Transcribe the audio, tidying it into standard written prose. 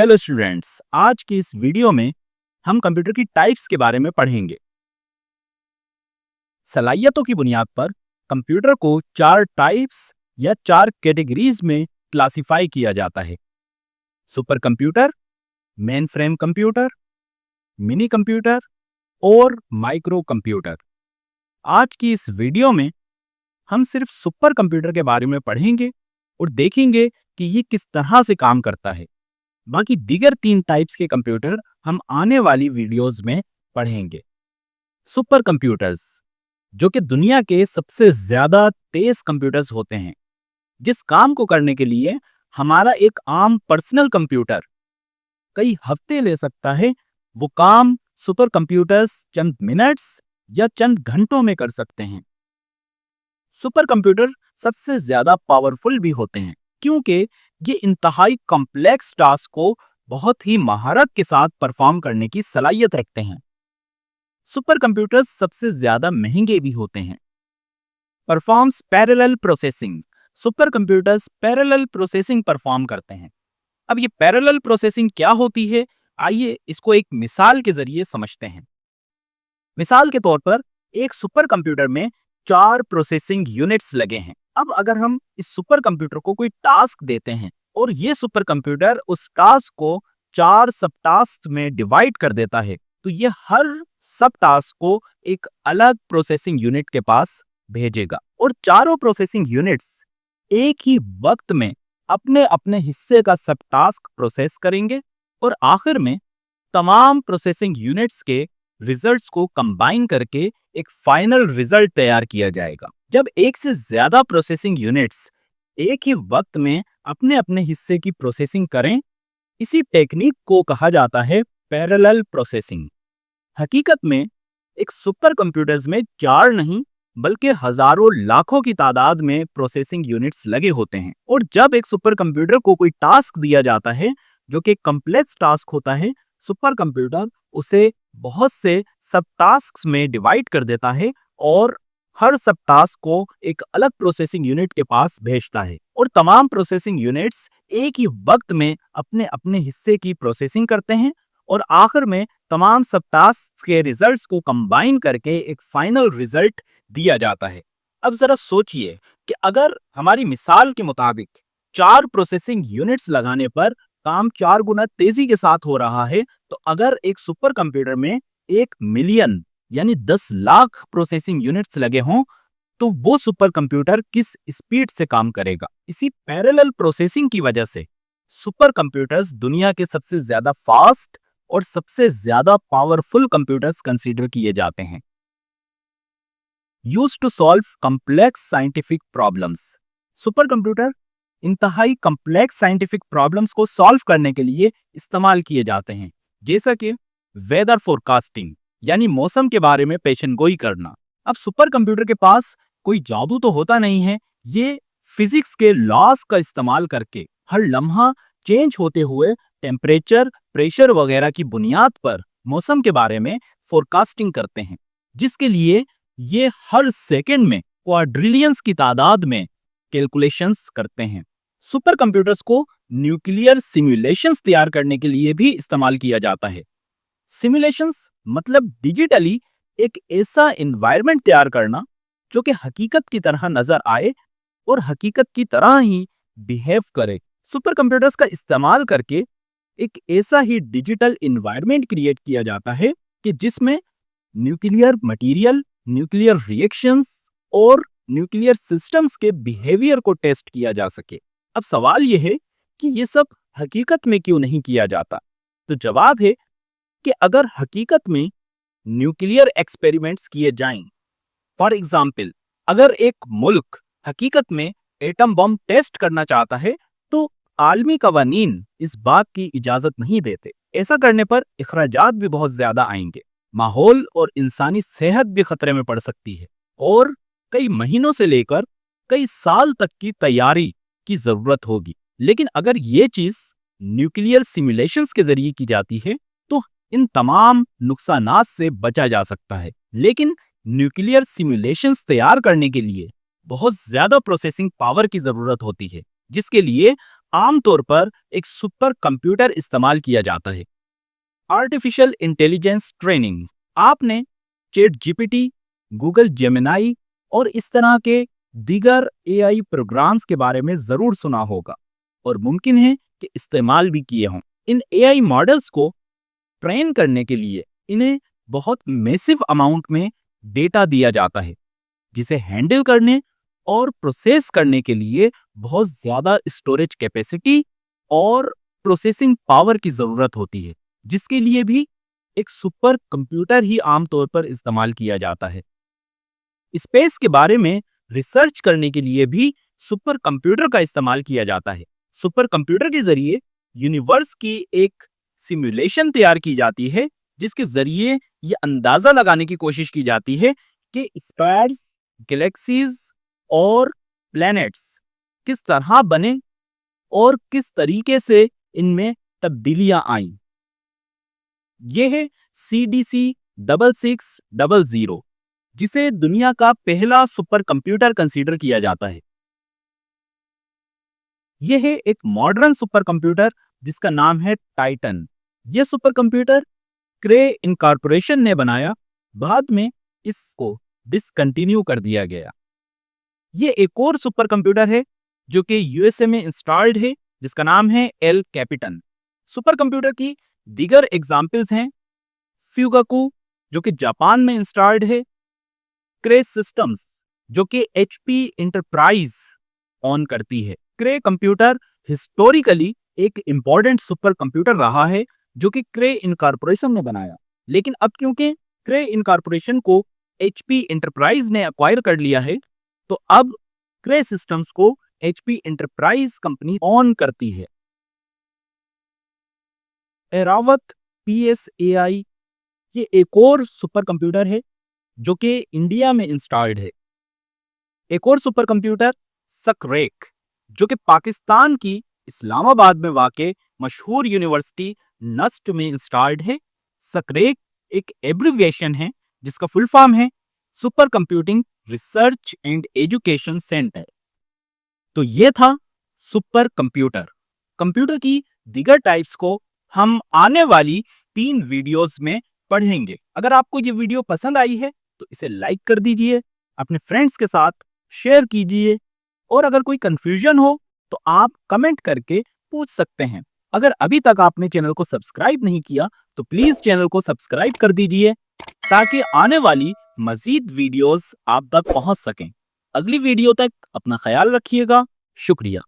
Hello students, आज की इस वीडियो में हम कंप्यूटर की टाइप्स के बारे में पढ़ेंगे। सलाहियतों की बुनियाद पर कंप्यूटर को 4 टाइप्स या 4 कैटेगरीज में क्लासिफाई किया जाता है। Super computer, main frame computer, mini computer और माइक्रो कंप्यूटर। आज की इस वीडियो में हम सिर्फ सुपर कंप्यूटर के बारे में पढ़ेंगे और देखेंगे कि ये किस तरह से काम करता है। बाकी दीगर 3 टाइप्स के कंप्यूटर हम आने वाली वीडियोस में पढ़ेंगे। सुपर कंप्यूटर्स, जो कि दुनिया के सबसे ज्यादा तेज कंप्यूटर्स होते हैं, जिस काम को करने के लिए हमारा एक आम पर्सनल कंप्यूटर कई हफ्ते ले सकता है, वो काम सुपर कंप्यूटर्स चंद मिनट्स या चंद घंटों में कर सकते हैं। सुपर कंप्यूटर सबसे ज्यादा पावरफुल भी होते हैं क्योंकि ये इंतहाई कॉम्प्लेक्स टास्क को बहुत ही महारत के साथ परफॉर्म करने की सलाहियत रखते हैं। सुपर कंप्यूटर्स सबसे ज्यादा महंगे भी होते हैं। Performs parallel processing, super computers parallel processing perform करते हैं। अब ये पैरेलल प्रोसेसिंग क्या होती है, आइए इसको एक मिसाल के जरिए समझते हैं। मिसाल के तौर पर एक सुपर कंप्यूटर में 4 प्रोसेसिंग यूनिट्स लगे हैं। अब अगर हम इस सुपर कंप्यूटर को कोई टास्क देते हैं और ये सुपर कंप्यूटर उस टास्क को 4 सब टास्क में डिवाइड कर देता है, तो ये हर सब टास्क को एक अलग प्रोसेसिंग यूनिट के पास भेजेगा और चारों प्रोसेसिंग यूनिट्स एक ही वक्त में अपने अपने हिस्से का सब टास्क प्रोसेस करेंगे और आखिर में तमाम प्रोसेसिंग यूनिट्स के रिजल्ट्स को कंबाइन करके एक फाइनल रिजल्ट तैयार किया जाएगा। जब एक से ज्यादा प्रोसेसिंग यूनिट्स एक ही वक्त में अपने अपने हिस्से की प्रोसेसिंग करें, इसी टेक्निक को कहा जाता है पैरेलल प्रोसेसिंग। हकीकत में एक सुपर कंप्यूटर्स में 4 नहीं बल्कि हजारों लाखों की तादाद में प्रोसेसिंग यूनिट्स लगे होते हैं और जब एक सुपर कंप्यूटर को कोई टास्क दिया जाता है जो कि कॉम्प्लेक्स टास्क होता है, सुपर कंप्यूटर उसे बहुत से सब टास्क में डिवाइड कर देता है और हर सब टास्क को एक अलग प्रोसेसिंग यूनिट के पास भेजता है और तमाम प्रोसेसिंग यूनिट्स एक ही वक्त में अपने अपने हिस्से की प्रोसेसिंग करते हैं और आखिर में तमाम सब टास्क के रिजल्ट्स को कंबाइन करके एक फाइनल रिजल्ट दिया जाता है। अब जरा सोचिए कि अगर हमारी मिसाल के मुताबिक 4 प्रोसेसिंग यूनिट्स लगाने पर काम 4 गुना तेजी के साथ हो रहा है, तो अगर एक सुपर कंप्यूटर में 1 मिलियन यानी 10 लाख प्रोसेसिंग यूनिट्स लगे हों, तो वो सुपर कंप्यूटर किस स्पीड से काम करेगा। इसी पैरेलल प्रोसेसिंग की वजह से सुपर कंप्यूटर्स दुनिया के सबसे ज्यादा फास्ट और सबसे ज्यादा पावरफुल कंप्यूटर्स कंसीडर किए जाते हैं। Used to solve complex scientific problems, super computer इंतहाई कॉम्प्लेक्स साइंटिफिक प्रॉब्लम्स को सॉल्व करने के लिए इस्तेमाल किए जाते हैं, जैसा कि वेदर फोरकास्टिंग यानी मौसम के बारे में पेशेनगोई करना। अब सुपर कंप्यूटर के पास कोई जादू तो होता नहीं है, ये फिजिक्स के लॉस का इस्तेमाल करके हर लम्हा चेंज होते हुए टेम्परेचर, प्रेशर वगैरह की बुनियाद पर मौसम के बारे में फोरकास्टिंग करते हैं, जिसके लिए ये हर सेकंड में क्वाड्रिलियंस की तादाद में कैलकुलेशंस करते हैं। सुपर कंप्यूटर्स को न्यूक्लियर सिमुलेशंस तैयार करने के लिए भी इस्तेमाल किया जाता है। सिमुलेशंस मतलब डिजिटली एक ऐसा एनवायरनमेंट तैयार करना जो कि हकीकत की तरह नजर आए और हकीकत की तरह ही बिहेव करे। सुपर कंप्यूटर्स का इस्तेमाल करके एक ऐसा ही डिजिटल एनवायरनमेंट क्रिएट किया जाता है कि जिसमें न्यूक्लियर मटेरियल, न्यूक्लियर रिएक्शंस और न्यूक्लियर सिस्टम्स के बिहेवियर को टेस्ट किया जा सके। अब सवाल यह है कि ये सब हकीकत में क्यों नहीं किया जाता? तो जवाब है कि अगर हकीकत में न्यूक्लियर एक्सपेरिमेंट्स किए जाएं, फॉर एग्जाम्पल अगर एक मुल्क हकीकत में एटम बम टेस्ट करना चाहता है, तो आलमी कवानीन इस बात की इजाजत नहीं देते। ऐसा करने पर अखराजात भी बहुत ज्यादा आएंगे, माहौल और इंसानी सेहत भी खतरे में पड़ सकती है और कई महीनों से लेकर कई साल तक की तैयारी की जरूरत होगी। लेकिन अगर ये चीज न्यूक्लियर सिमुलेशंस के जरिए की जाती है तो इन तमाम नुकसानात से बचा जा सकता है। लेकिन न्यूक्लियर सिमुलेशंस तैयार करने के लिए बहुत ज्यादा प्रोसेसिंग पावर की जरूरत होती है, जिसके लिए आमतौर पर एक सुपर कंप्यूटर इस्तेमाल किया जाता है। आर्टिफिशियल इंटेलिजेंस ट्रेनिंग, आपने चैट जीपीटी, गूगल जेमिनाई और इस तरह के दीगर एआई प्रोग्राम्स के बारे में जरूर सुना होगा और मुमकिन है कि इस्तेमाल भी किए हों। इन एआई मॉडल्स को ट्रेन करने के लिए इन्हें बहुत मैसिव अमाउंट में डेटा दिया जाता है, जिसे हैंडल करने और प्रोसेस करने के लिए बहुत ज्यादा स्टोरेज कैपेसिटी और प्रोसेसिंग पावर की जरूरत होती है, जिसके लिए भी एक सुपर कंप्यूटर ही आमतौर पर इस्तेमाल किया जाता है। स्पेस के बारे में रिसर्च करने के लिए भी सुपर कंप्यूटर का इस्तेमाल किया जाता है। सुपर कंप्यूटर के जरिए यूनिवर्स की एक सिमुलेशन तैयार की जाती है, जिसके जरिए ये अंदाजा लगाने की कोशिश की जाती है कि स्टार्स, गैलेक्सीज और प्लैनेट्स किस तरह बने और किस तरीके से इनमें तब्दीलियां आई। यह है CDC 6600, जिसे दुनिया का पहला सुपर कंप्यूटर कंसीडर किया जाता है। यह है एक मॉडर्न सुपर कंप्यूटर जिसका नाम है टाइटन। यह सुपर कंप्यूटर क्रे इनकॉर्पोरेशन ने बनाया, बाद में इसको डिसकंटिन्यू कर दिया गया। यह एक और सुपर कंप्यूटर है जो कि यूएसए में इंस्टॉल्ड है, जिसका नाम है एल कैपिटन। सुपर कंप्यूटर की दीगर एग्जाम्पल्स हैं फ्यूगाकू, जो कि जापान में इंस्टॉल्ड है, क्रे सिस्टम्स, जो कि HP इंटरप्राइज ऑन करती है। क्रे कंप्यूटर हिस्टोरिकली एक इंपॉर्टेंट सुपर कंप्यूटर रहा है जो कि क्रे इनकॉर्पोरेशन ने बनाया, लेकिन अब क्योंकि क्रे इनकॉर्पोरेशन को HP इंटरप्राइज ने एक्वायर कर लिया है, तो अब क्रे सिस्टम्स को HP इंटरप्राइज कंपनी ऑन करती है। एरावत PSAI ये एक और सुपर कंप्यूटर है जो कि इंडिया में इंस्टॉल्ड है। एक और सुपर कंप्यूटर सकरेक, जो कि पाकिस्तान की इस्लामाबाद में वाक़े मशहूर यूनिवर्सिटी नस्ट में इंस्टॉल्ड है। सकरेक एक एब्रिविएशन है जिसका फुल फॉर्म है super computing research and education centre. तो ये था सुपर कंप्यूटर। कंप्यूटर की दीगर टाइप्स को हम आने वाली 3 वीडियोस में पढ़ेंगे। अगर आपको ये वीडियो पसंद आई है तो इसे लाइक कर दीजिए, अपने फ्रेंड्स के साथ शेयर कीजिए और अगर कोई कंफ्यूजन हो तो आप कमेंट करके पूछ सकते हैं। अगर अभी तक आपने चैनल को सब्सक्राइब नहीं किया तो प्लीज चैनल को सब्सक्राइब कर दीजिए ताकि आने वाली मजीद वीडियोस आप तक पहुंच सकें। अगली वीडियो तक अपना ख्याल रखिएगा। शुक्रिया।